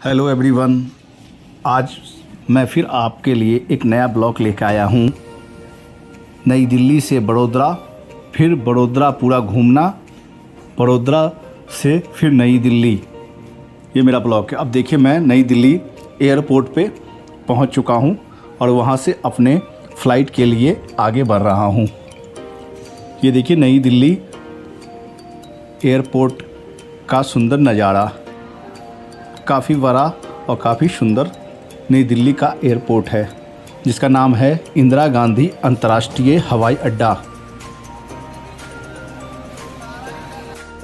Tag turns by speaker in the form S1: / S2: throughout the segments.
S1: Hello everyone, आज मैं फिर आपके लिए एक नया ब्लॉग लेकर आया हूँ। नई दिल्ली से बड़ोदरा, फिर बड़ोदरा पूरा घूमना, बड़ोदरा से फिर नई दिल्ली, ये मेरा ब्लॉग है। अब देखिए, मैं नई दिल्ली एयरपोर्ट पे पहुँच चुका हूँ और वहाँ से अपने फ़्लाइट के लिए आगे बढ़ रहा हूँ। ये देखिए नई दिल्ली एयरपोर्ट का सुंदर नज़ारा, काफ़ी बड़ा और काफ़ी सुंदर नई दिल्ली का एयरपोर्ट है, जिसका नाम है इंदिरा गांधी अंतर्राष्ट्रीय हवाई अड्डा।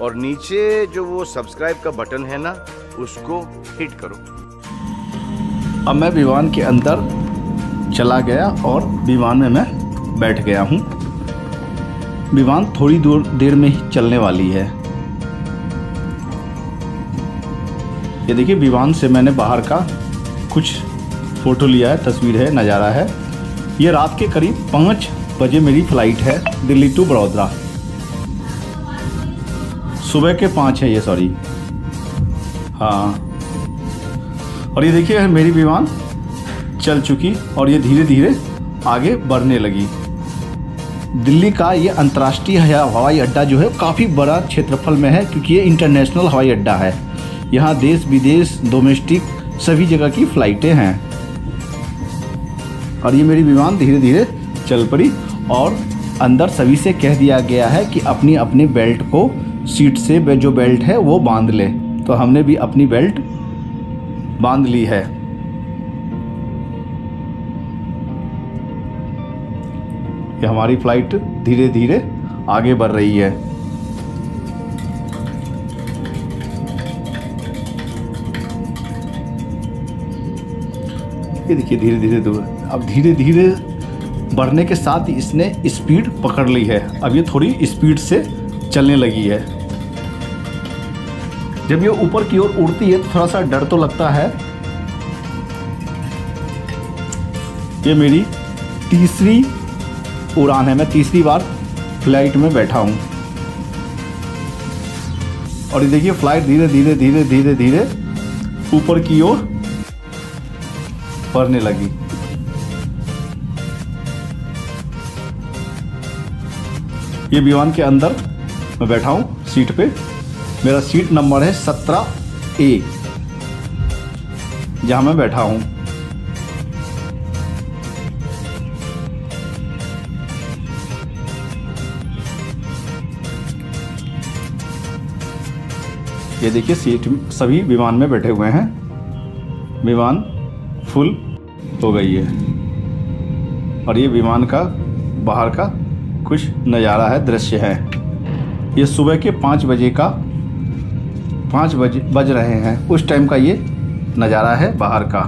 S2: और नीचे जो वो सब्सक्राइब का बटन है ना, उसको हिट करो।
S1: अब मैं विमान के अंदर चला गया और विमान में मैं बैठ गया हूँ। विमान थोड़ी देर में ही चलने वाली है। ये देखिए, विमान से मैंने बाहर का कुछ फ़ोटो लिया है, तस्वीर है, नज़ारा है। ये रात के करीब 5 बजे मेरी फ़्लाइट है दिल्ली टू बड़ोदरा। सुबह के 5 है ये, सॉरी, हाँ। और ये देखिए मेरी विमान चल चुकी और ये धीरे धीरे आगे बढ़ने लगी। दिल्ली का ये अंतर्राष्ट्रीय हवाई अड्डा जो है काफ़ी बड़ा क्षेत्रफल में है, क्योंकि ये इंटरनेशनल हवाई अड्डा है। यहाँ देश विदेश, डोमेस्टिक सभी जगह की फ़्लाइटें हैं। और ये मेरी विमान धीरे धीरे चल पड़ी और अंदर सभी से कह दिया गया है कि अपनी अपनी बेल्ट को, सीट से जो बेल्ट है वो बांध ले। तो हमने भी अपनी बेल्ट बांध ली है। ये हमारी फ़्लाइट धीरे धीरे आगे बढ़ रही है। ये देखिए धीरे धीरे दूर, अब धीरे धीरे बढ़ने के साथ ही इसने स्पीड पकड़ ली है। अब ये थोड़ी स्पीड से चलने लगी है। जब ये ऊपर की ओर उड़ती है तो थोड़ा सा डर तो लगता है। ये मेरी तीसरी उड़ान है, मैं तीसरी बार फ्लाइट में बैठा हूँ। और ये देखिए फ्लाइट धीरे धीरे धीरे धीरे धीरे ऊपर की ओर बढ़ने लगी। ये विमान के अंदर मैं बैठा हूँ सीट पे। मेरा सीट नंबर है 17A, जहाँ मैं बैठा हूँ। ये देखिए सीट सभी विमान में बैठे हुए हैं। विमान फुल हो गई है और ये विमान का बाहर का कुछ नज़ारा है, दृश्य है। ये सुबह के 5 बज रहे हैं, उस टाइम का ये नज़ारा है बाहर का।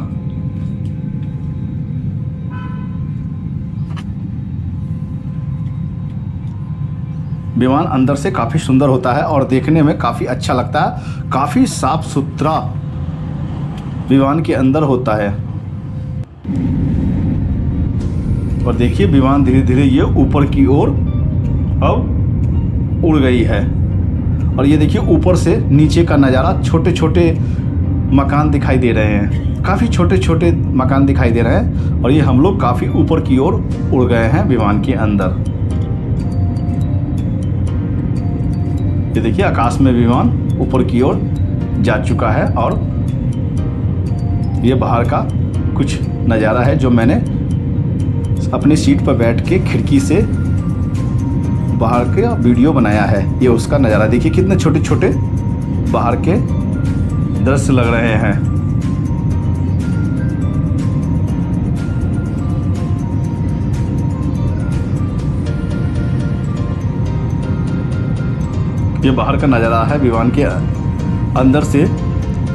S1: विमान अंदर से काफ़ी सुंदर होता है और देखने में काफ़ी अच्छा लगता है। काफ़ी साफ सुथरा विमान के अंदर होता है। और देखिए विमान धीरे धीरे ये ऊपर की ओर अब उड़ गई है। और ये देखिए ऊपर से नीचे का नज़ारा, छोटे छोटे मकान दिखाई दे रहे हैं, काफ़ी छोटे छोटे मकान दिखाई दे रहे हैं। और ये हम लोग काफ़ी ऊपर की ओर उड़ गए हैं विमान के अंदर। ये देखिए आकाश में विमान ऊपर की ओर जा चुका है। और ये बाहर का कुछ नज़ारा है जो मैंने अपनी सीट पर बैठ के खिड़की से बाहर का वीडियो बनाया है। ये उसका नज़ारा देखिए, कितने छोटे छोटे बाहर के दृश्य लग रहे हैं। ये बाहर का नज़ारा है। विमान के अंदर से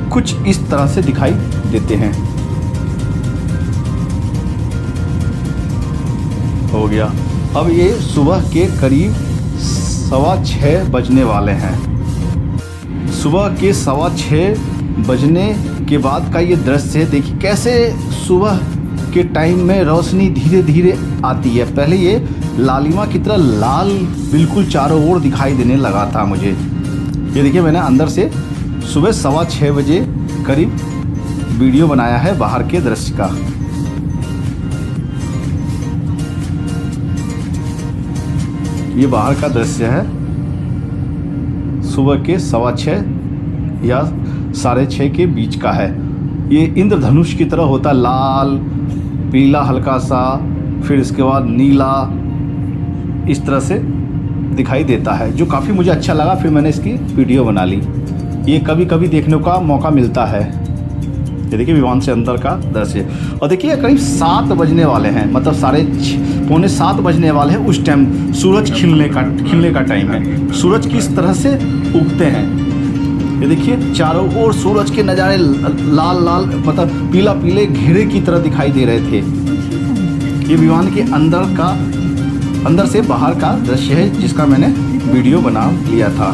S1: कुछ इस तरह से दिखाई देते हैं। हो गया। अब ये सुबह के करीब 6:15 बजने वाले हैं। सुबह के 6:15 बजने के बाद का ये दृश्य है। देखिए कैसे सुबह के टाइम में रोशनी धीरे धीरे आती है। पहले ये लालिमा की तरह लाल बिल्कुल चारों ओर दिखाई देने लगा था मुझे। ये देखिए मैंने अंदर से सुबह 6:15 बजे करीब वीडियो बनाया है बाहर के दृश्य का। ये बाहर का दृश्य है, सुबह के 6:15 या 6:30 के बीच का है। ये इंद्रधनुष की तरह होता, लाल पीला हल्का सा, फिर इसके बाद नीला, इस तरह से दिखाई देता है, जो काफ़ी मुझे अच्छा लगा। फिर मैंने इसकी वीडियो बना ली। ये कभी कभी देखने का मौका मिलता है। ये देखिए विमान से अंदर का दृश्य। और देखिए करीब 7 बजने वाले हैं, मतलब 6:45 बजने वाले हैं। उस टाइम सूरज खिलने का टाइम है। सूरज किस तरह से उगते हैं, ये देखिए चारों ओर सूरज के नज़ारे लाल लाल, मतलब पीला पीले घेरे की तरह दिखाई दे रहे थे। ये विमान के अंदर से बाहर का दृश्य है, जिसका मैंने वीडियो बना लिया था,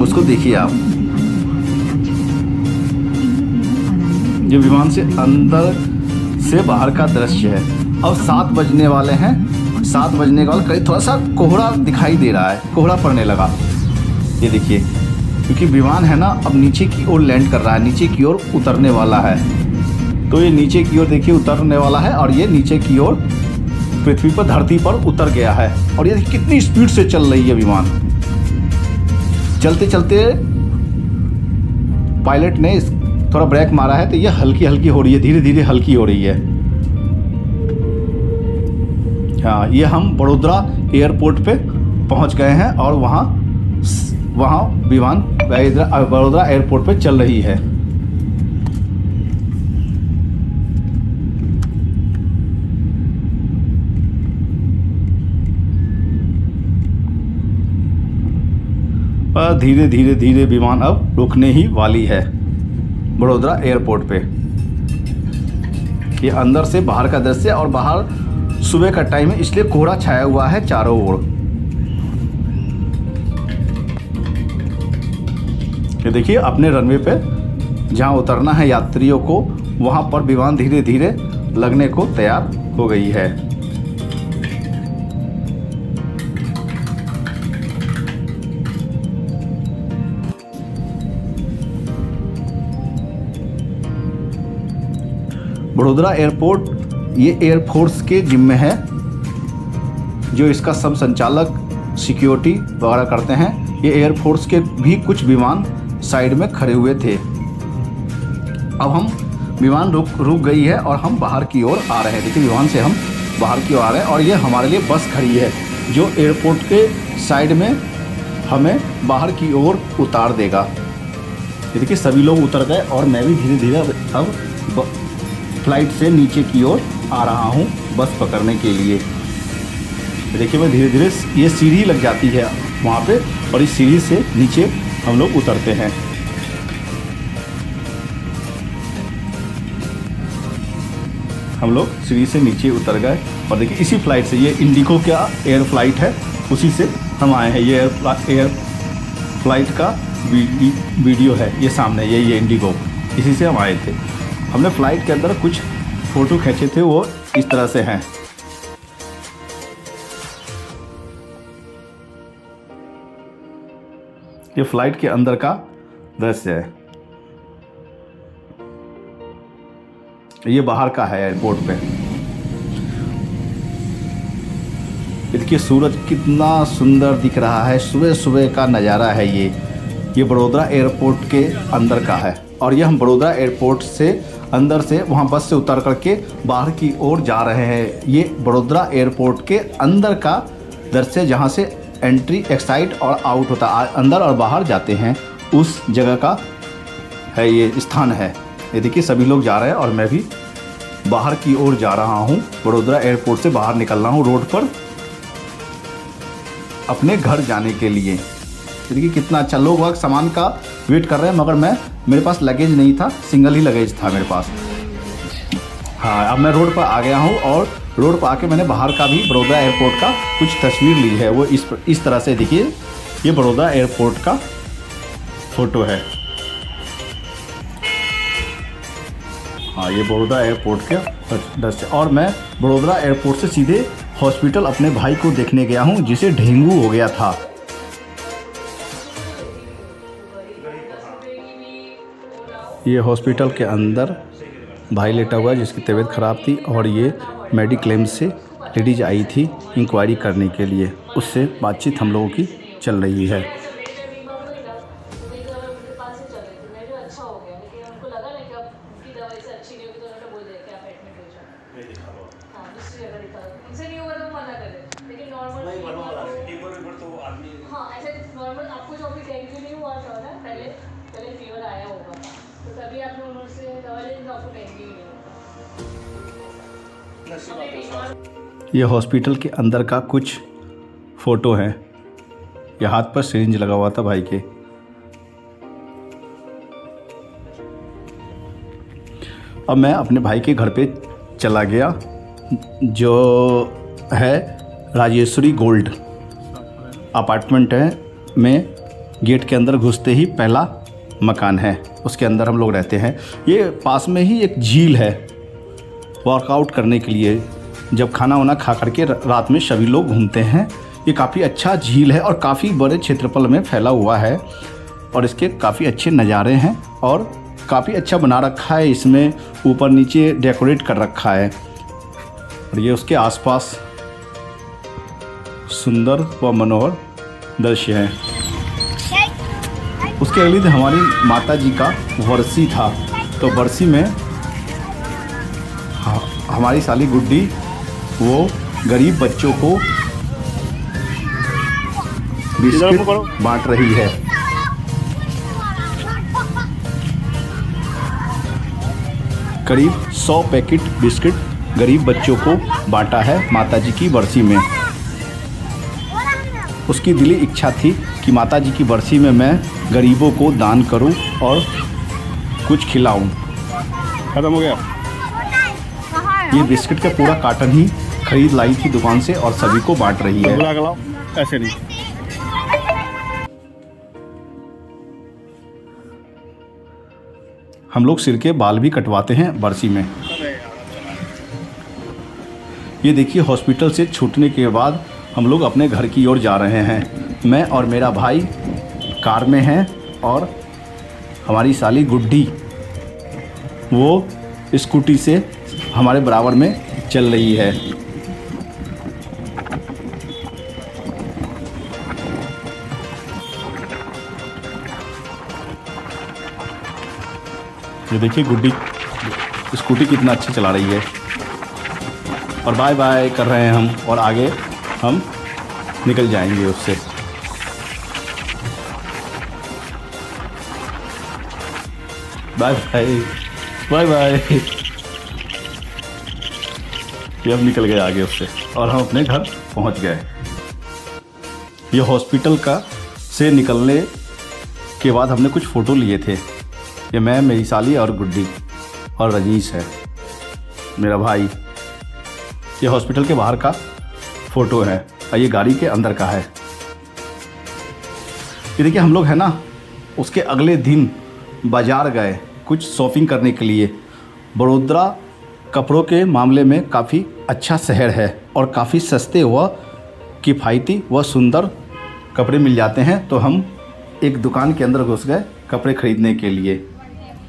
S1: उसको देखिए आप। ये विमान से अंदर से बाहर का दृश्य है। अब 7 बजने वाले हैं। 7 बजने के बाद करीब थोड़ा सा कोहरा दिखाई दे रहा है, कोहरा पड़ने लगा। ये देखिए, क्योंकि विमान है ना अब नीचे की ओर लैंड कर रहा है, नीचे की ओर उतरने वाला है। तो ये नीचे की ओर देखिए उतरने वाला है, और ये नीचे की ओर पृथ्वी पर, धरती पर उतर गया है। और ये कितनी स्पीड से चल रही है विमान। चलते चलते पायलट ने थोड़ा ब्रेक मारा है, तो ये हल्की हल्की हो रही है, धीरे धीरे हल्की हो रही है। हाँ, ये हम बड़ोदरा एयरपोर्ट पे पहुंच गए हैं, और वहाँ विमान बड़ोदरा एयरपोर्ट पे चल रही है। धीरे धीरे धीरे विमान अब रुकने ही वाली है बड़ोदरा एयरपोर्ट पे। ये अंदर से बाहर का दृश्य, और बाहर सुबह का टाइम है, इसलिए कोहरा छाया हुआ है चारों ओर। ये देखिए अपने रनवे पे जहाँ उतरना है यात्रियों को, वहाँ पर विमान धीरे धीरे लगने को तैयार हो गई है। बड़ोदरा एयरपोर्ट ये एयरफोर्स के जिम्मे है, जो इसका सब संचालक, सिक्योरिटी वगैरह करते हैं। ये एयरफोर्स के भी कुछ विमान साइड में खड़े हुए थे। अब हम विमान रुक गई है, और हम बाहर की ओर आ रहे हैं। देखिए विमान से हम बाहर की ओर आ रहे हैं, और ये हमारे लिए बस खड़ी है, जो एयरपोर्ट के साइड में हमें बाहर की ओर उतार देगा। ये देखिए सभी लोग उतर गए, और मैं भी धीरे धीरे अब फ्लाइट से नीचे की ओर आ रहा हूँ बस पकड़ने के लिए। देखिए मैं धीरे धीरे, ये सीढ़ी लग जाती है वहाँ पे, और इस सीढ़ी से नीचे हम लोग उतरते हैं। हम लोग सीढ़ी से नीचे उतर गए, और देखिए इसी फ्लाइट से, ये इंडिगो का एयर फ्लाइट है, उसी से हम आए हैं। ये एयर फ्लाइट का वीडियो है, ये सामने ये इंडिगो, इसी से हम आए थे। हमने फ्लाइट के अंदर कुछ फ़ोटो खींचे थे, वो इस तरह से हैं। ये फ्लाइट के अंदर का दृश्य है। ये बाहर का है एयरपोर्ट पे। देखिए सूरज कितना सुंदर दिख रहा है, सुबह सुबह का नज़ारा है ये बड़ोदरा एयरपोर्ट के अंदर का है। और ये हम बड़ोदरा एयरपोर्ट से अंदर से वहाँ बस से उतर करके बाहर की ओर जा रहे हैं। ये बड़ोदरा एयरपोर्ट के अंदर का दृश्य, जहाँ से एंट्री, एक्साइट और आउट होता है, अंदर और बाहर जाते हैं, उस जगह का है ये स्थान है। ये देखिए सभी लोग जा रहे हैं, और मैं भी बाहर की ओर जा रहा हूँ। बड़ोदरा एयरपोर्ट से बाहर निकल रहा हूँ रोड पर अपने घर जाने के लिए। देखिए कितना अच्छा, लोग वक्त सामान का वेट कर रहे हैं, मगर मेरे पास लगेज नहीं था, सिंगल ही लगेज था मेरे पास। हाँ, अब मैं रोड पर आ गया हूँ, और रोड पर आके मैंने बाहर का भी बड़ोदरा एयरपोर्ट का कुछ तस्वीर ली है। वो इस तरह से देखिए, ये बड़ोदरा एयरपोर्ट का फ़ोटो है। हाँ, ये बड़ोदरा एयरपोर्ट का दृश्य। और मैं बड़ोदरा एयरपोर्ट से सीधे हॉस्पिटल अपने भाई को देखने गया हूँ, जिसे डेंगू हो गया था। ये हॉस्पिटल के अंदर भाई लेटा हुआ है जिसकी तबीयत ख़राब थी, और ये मेडिक्लेम से लेडीज आई थी इंक्वायरी करने के लिए, उससे बातचीत हम लोगों की चल रही है।
S3: हाँ ऐसे नॉर्मल आपको जो अभी डेंगू नहीं हुआ था ना, पहले फीवर आया होगा तो तभी आपने उन्होंने दवा ली तो आपको डेंगू नहीं हुआ।
S1: ये हॉस्पिटल के अंदर का कुछ फ़ोटो है। ये हाथ पर सिरिंज लगा हुआ था भाई के। अब मैं अपने भाई के घर पे चला गया, जो है राजेश्वरी गोल्ड अपार्टमेंट है में गेट के अंदर घुसते ही पहला मकान है, उसके अंदर हम लोग रहते हैं। ये पास में ही एक झील है, वर्कआउट करने के लिए जब खाना वाना खा करके रात में सभी लोग घूमते हैं। ये काफ़ी अच्छा झील है और काफ़ी बड़े क्षेत्रफल में फैला हुआ है, और इसके काफ़ी अच्छे नज़ारे हैं और काफ़ी अच्छा बना रखा है। इसमें ऊपर नीचे डेकोरेट कर रखा है, और ये उसके आसपास सुंदर व मनोहर दृश्य है। उसके अगले दिन हमारी माता जी का वर्सी था, तो वर्सी में हमारी साली गुड्डी वो गरीब बच्चों को बिस्किट बांट रही है। करीब 100 पैकेट बिस्किट गरीब बच्चों को बांटा है माताजी की बरसी में। उसकी दिली इच्छा थी कि माताजी की बरसी में मैं गरीबों को दान करूं और कुछ खिलाऊं। खत्म हो गया। ये बिस्किट का पूरा कार्टन ही खरीद लाई थी दुकान से और सभी को बांट रही है। ऐसे नहीं। हम लोग सिर के बाल भी कटवाते हैं बरसी में। ये देखिए, हॉस्पिटल से छूटने के बाद हम लोग अपने घर की ओर जा रहे हैं। मैं और मेरा भाई कार में हैं, और हमारी साली गुड्डी वो स्कूटी से हमारे बराबर में चल रही है। ये देखिए गुड्डी स्कूटी कितना अच्छी चला रही है, और बाय बाय कर रहे हैं हम, और आगे हम निकल जाएंगे उससे। Bye bye bye bye. ये अब निकल गए आगे उससे, और हम अपने घर पहुंच गए। ये हॉस्पिटल का से निकलने के बाद हमने कुछ फ़ोटो लिए थे। ये मैं, मेरी साली और गुड्डी, और रजनीश है मेरा भाई। ये हॉस्पिटल के बाहर का फ़ोटो है, और ये गाड़ी के अंदर का है। ये देखिए, हम लोग है ना उसके अगले दिन बाज़ार गए कुछ शॉपिंग करने के लिए। बड़ोदरा कपड़ों के मामले में काफ़ी अच्छा शहर है, और काफ़ी सस्ते व किफ़ायती व सुंदर कपड़े मिल जाते हैं। तो हम एक दुकान के अंदर घुस गए कपड़े ख़रीदने के लिए।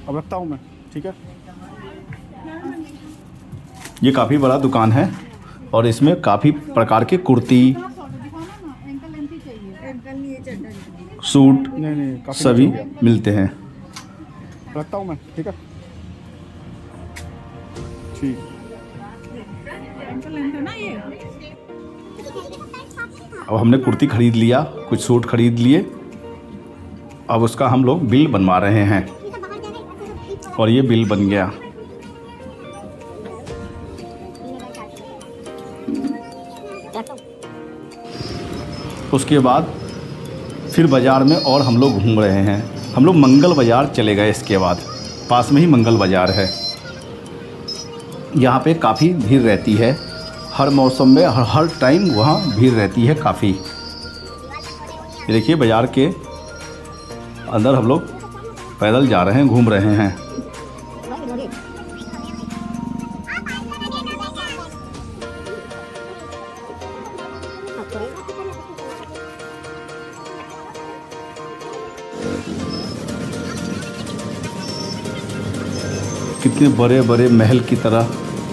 S1: अब रखता हूँ मैं, ठीक है। ये काफ़ी बड़ा दुकान है, और इसमें काफ़ी प्रकार के कुर्ती, सूट सभी मिलते हैं। रखता हूँ मैं, ठीक है। ठीक। अब हमने कुर्ती खरीद लिया, कुछ सूट खरीद लिए। अब उसका हम लोग बिल बनवा रहे हैं, और ये बिल बन गया। उसके बाद फिर बाज़ार में और हम लोग घूम रहे हैं। हम लोग मंगल बाज़ार चले गए। इसके बाद पास में ही मंगल बाज़ार है। यहाँ पे काफ़ी भीड़ रहती है, हर मौसम में हर टाइम वहाँ भीड़ रहती है काफ़ी। ये देखिए, बाज़ार के अंदर हम लोग पैदल जा रहे हैं, घूम रहे हैं। कितने बड़े बड़े महल की तरह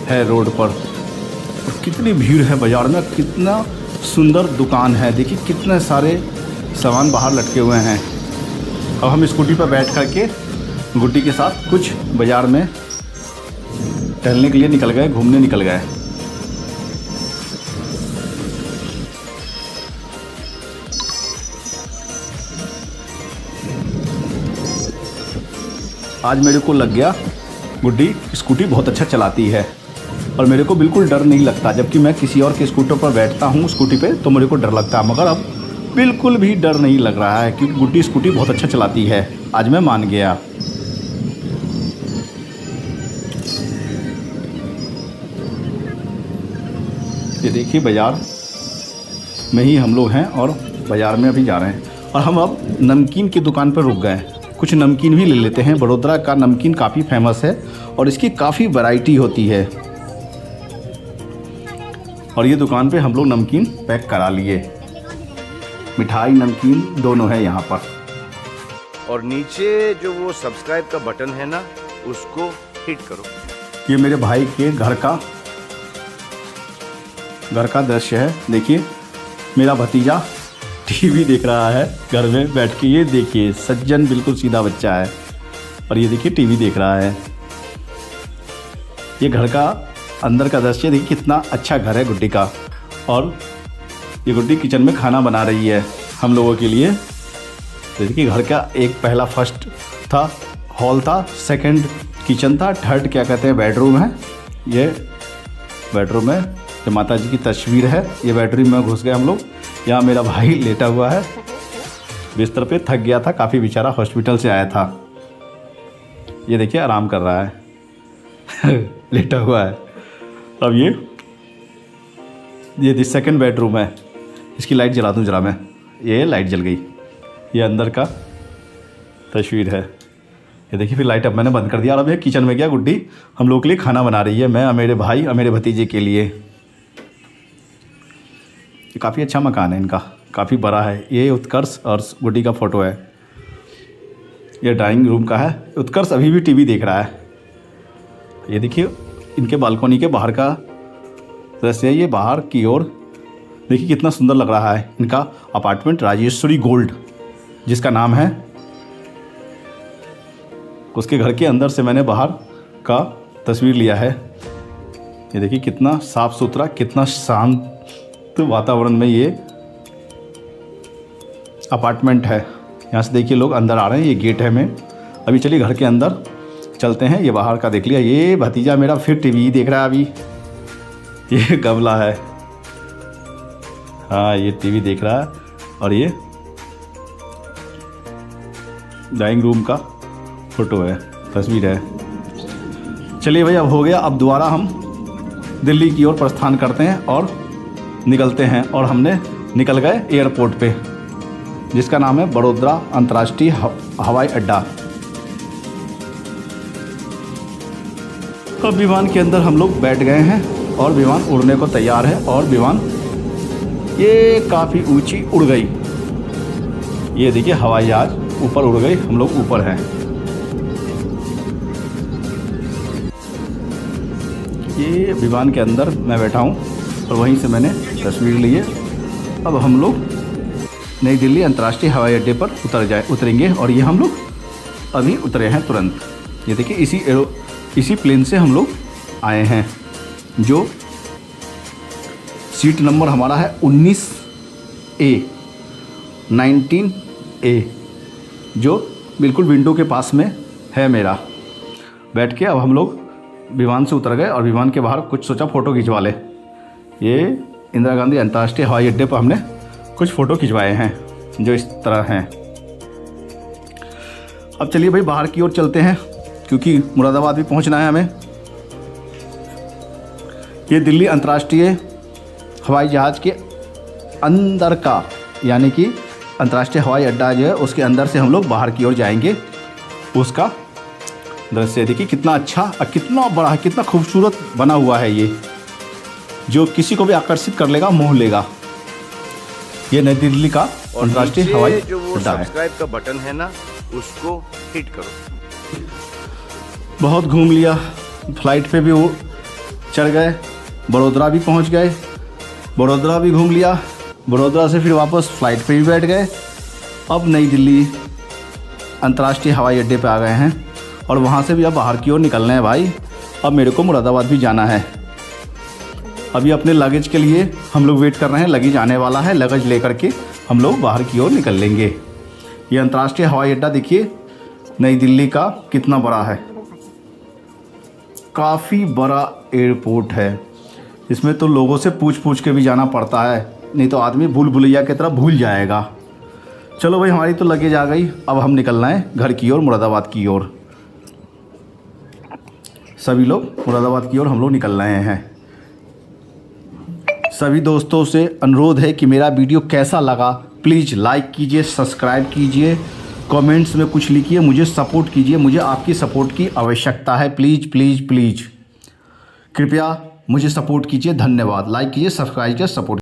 S1: है रोड पर। और कितनी भीड़ है बाज़ार में, कितना सुंदर दुकान है। देखिए कितने सारे सामान बाहर लटके हुए हैं। अब हम स्कूटी पर बैठ कर के गुड्डी के साथ कुछ बाज़ार में टहलने के लिए निकल गए, घूमने निकल गए। आज मेरे को लग गया गुड्डी स्कूटी बहुत अच्छा चलाती है और मेरे को बिल्कुल डर नहीं लगता। जबकि मैं किसी और के स्कूटर पर बैठता हूँ स्कूटी पे तो मेरे को डर लगता है, मगर अब बिल्कुल भी डर नहीं लग रहा है क्योंकि गुड्डी स्कूटी बहुत अच्छा चलाती है। आज मैं मान गया। ये देखिए बाज़ार में ही हम लोग हैं और बाज़ार में अभी जा रहे हैं और हम अब नमकीन की दुकान पर रुक गए। कुछ नमकीन भी ले लेते हैं। बड़ोदरा का नमकीन काफ़ी फेमस है और इसकी काफ़ी वैरायटी होती है। और ये दुकान पे हम लोग नमकीन पैक करा लिए। मिठाई नमकीन दोनों है यहाँ पर।
S2: और नीचे जो वो सब्सक्राइब का बटन है ना, उसको हिट करो।
S1: ये मेरे भाई के घर का दृश्य है। देखिए मेरा भतीजा टीवी देख रहा है घर में बैठ के। ये देखिए सज्जन बिल्कुल सीधा बच्चा है और ये देखिए टीवी देख रहा है। ये घर का अंदर का दृश्य देखिए, कितना अच्छा घर है गुड्डी का। और ये गुड्डी किचन में खाना बना रही है हम लोगों के लिए। देखिए घर का एक पहला फर्स्ट था, हॉल था, सेकंड किचन था, थर्ड क्या कहते हैं बेडरूम है। ये बेडरूम है, ये माता जी की तस्वीर है। ये बेडरूम में घुस गए हम लोग। यहाँ मेरा भाई लेटा हुआ है बिस्तर पे, थक गया था काफ़ी बेचारा, हॉस्पिटल से आया था। ये देखिए आराम कर रहा है लेटा हुआ है। अब ये सेकंड बेडरूम है। इसकी लाइट जला दूँ जरा मैं। ये लाइट जल गई। ये अंदर का तस्वीर है। ये देखिए फिर लाइट अब मैंने बंद कर दिया। और अब ये किचन में गया गुड्डी हम लोग के लिए खाना बना रही है, मैं और मेरे भाई और मेरे भतीजे के लिए। ये काफ़ी अच्छा मकान है इनका, काफ़ी बड़ा है। ये उत्कर्ष और गुड्डी का फ़ोटो है। ये ड्राइंग रूम का है। उत्कर्ष अभी भी टीवी देख रहा है। ये देखिए इनके बालकनी के बाहर का दृश्य है। ये बाहर की ओर देखिए कितना सुंदर लग रहा है। इनका अपार्टमेंट राजेश्वरी गोल्ड जिसका नाम है, उसके घर के अंदर से मैंने बाहर का तस्वीर लिया है। ये देखिए कितना साफ़ सुथरा, कितना शांत वातावरण में ये अपार्टमेंट है। यहाँ से देखिए लोग अंदर आ रहे हैं। ये गेट है में। अभी चलिए घर के अंदर चलते हैं। ये बाहर का देख लिया। ये भतीजा मेरा फिर टीवी देख रहा है अभी। ये गमला है, हाँ ये टीवी देख रहा है। और ये ड्राइंग रूम का फ़ोटो है, तस्वीर है। चलिए भाई अब हो गया। अब दोबारा हम दिल्ली की ओर प्रस्थान करते हैं और निकलते हैं। और हमने निकल गए एयरपोर्ट पे जिसका नाम है बड़ोदरा अंतर्राष्ट्रीय हवाई अड्डा। अब विमान के अंदर हम लोग बैठ गए हैं और विमान उड़ने को तैयार है। और विमान ये काफ़ी ऊंची उड़ गई। ये देखिए हवाई जहाज ऊपर उड़ गई, हम लोग ऊपर हैं। ये विमान के अंदर मैं बैठा हूँ और वहीं से मैंने तस्वीर ली है। अब हम लोग नई दिल्ली अंतर्राष्ट्रीय हवाई अड्डे पर उतरेंगे और ये हम लोग अभी उतरे हैं तुरंत। ये देखिए इसी प्लेन से हम लोग आए हैं। जो सीट नंबर हमारा है 19A, जो बिल्कुल विंडो के पास में है मेरा। बैठ के अब हम लोग विमान से उतर गए और विमान के बाहर कुछ सोचा फ़ोटो खिंचवा ले। ये इंदिरा गांधी अंतर्राष्ट्रीय हवाई अड्डे पर हमने कुछ फ़ोटो खिंचवाए हैं जो इस तरह हैं। अब चलिए भाई बाहर की ओर चलते हैं क्योंकि मुरादाबाद भी पहुंचना है हमें। ये दिल्ली अंतर्राष्ट्रीय हवाई जहाज़ के अंदर का, यानी कि अंतर्राष्ट्रीय हवाई अड्डा जो है उसके अंदर से हम लोग बाहर की ओर जाएंगे। उसका दृश्य देखिए कितना अच्छा और कितना बड़ा है, कितना खूबसूरत बना हुआ है ये, जो किसी को भी आकर्षित कर लेगा, मोह लेगा। ये नई दिल्ली का अंतर्राष्ट्रीय हवाई
S2: जो वो
S1: अड्डा है।
S2: सब्सक्राइब का बटन है ना, उसको हिट करो।
S1: बहुत घूम लिया, फ्लाइट पे भी वो चढ़ गए, बड़ोदरा भी पहुंच गए, बड़ोदरा भी घूम लिया, बड़ोदरा से फिर वापस फ्लाइट पे भी बैठ गए। अब नई दिल्ली अंतर्राष्ट्रीय हवाई अड्डे पे आ गए हैं और वहाँ से भी अब बाहर की ओर निकलना है भाई। अब मेरे को मुरादाबाद भी जाना है। अभी अपने लगेज के लिए हम लोग वेट कर रहे हैं, लगेज आने वाला है, लगेज लेकर के हम लोग बाहर की ओर निकल लेंगे। ये अंतर्राष्ट्रीय हवाई अड्डा देखिए नई दिल्ली का कितना बड़ा है, काफ़ी बड़ा एयरपोर्ट है। इसमें तो लोगों से पूछ पूछ के भी जाना पड़ता है, नहीं तो आदमी भूल भुलैया की तरह भूल जाएगा। चलो भाई, हमारी तो लगेज आ गई, अब हम निकलना है घर की ओर, मुरादाबाद की ओर। सभी लोग मुरादाबाद की ओर हम लोग निकल रहे हैं। सभी दोस्तों से अनुरोध है कि मेरा वीडियो कैसा लगा प्लीज़ लाइक कीजिए, सब्सक्राइब कीजिए, कमेंट्स में कुछ लिखिए, मुझे सपोर्ट कीजिए। मुझे आपकी सपोर्ट की आवश्यकता है। प्लीज़ प्लीज़ प्लीज़ कृपया मुझे सपोर्ट कीजिए। धन्यवाद। लाइक कीजिए, सब्सक्राइब कीजिए, सपोर्ट